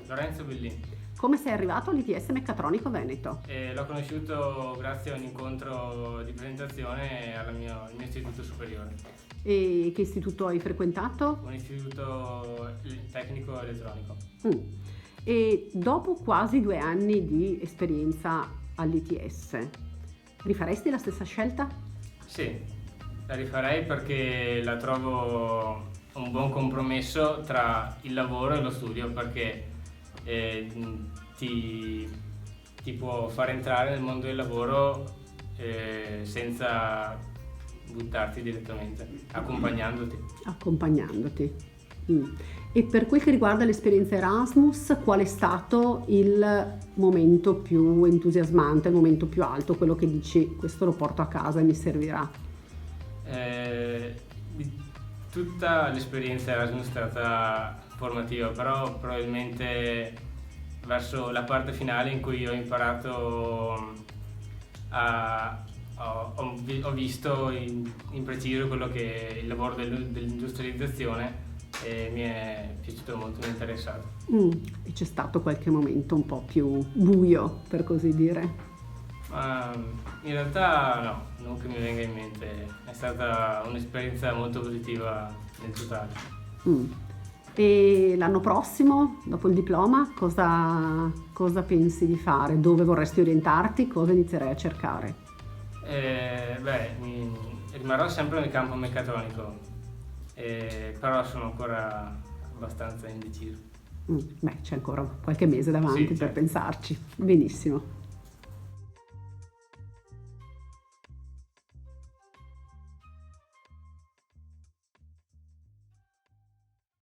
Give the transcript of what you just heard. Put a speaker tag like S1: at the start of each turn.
S1: Lorenzo Bellini.
S2: Come sei arrivato all'ITS Meccatronico Veneto?
S1: L'ho conosciuto grazie a un incontro di presentazione al mio istituto superiore,
S2: E che istituto hai frequentato?
S1: un istituto tecnico elettronico.
S2: Mm. E dopo quasi 2 anni di esperienza all'ITS, rifaresti la stessa scelta?
S1: Sì, la rifarei perché la trovo un buon compromesso tra il lavoro e lo studio, perché ti può far entrare nel mondo del lavoro senza buttarti direttamente,
S2: Accompagnandoti. Mm. E per quel che riguarda l'esperienza Erasmus, qual è stato il momento più entusiasmante, il momento più alto, quello che dici questo lo porto a casa e mi servirà?
S1: Di tutta l'esperienza Erasmus è stata formativa, però probabilmente verso la parte finale in cui ho imparato ho visto in preciso quello che è il lavoro dell'industrializzazione, e mi è piaciuto molto, mi è interessato.
S2: E c'è stato qualche momento un po' più buio, per così dire?
S1: Ma in realtà no, non che mi venga in mente, è stata un'esperienza molto positiva nel totale.
S2: Mm. E l'anno prossimo, dopo il diploma, cosa pensi di fare? Dove vorresti orientarti? Cosa inizierai a cercare?
S1: Rimarrò sempre nel campo meccatronico, però sono ancora abbastanza indeciso.
S2: Beh, c'è ancora qualche mese davanti
S1: Sì,
S2: per
S1: certo.
S2: pensarci. Benissimo.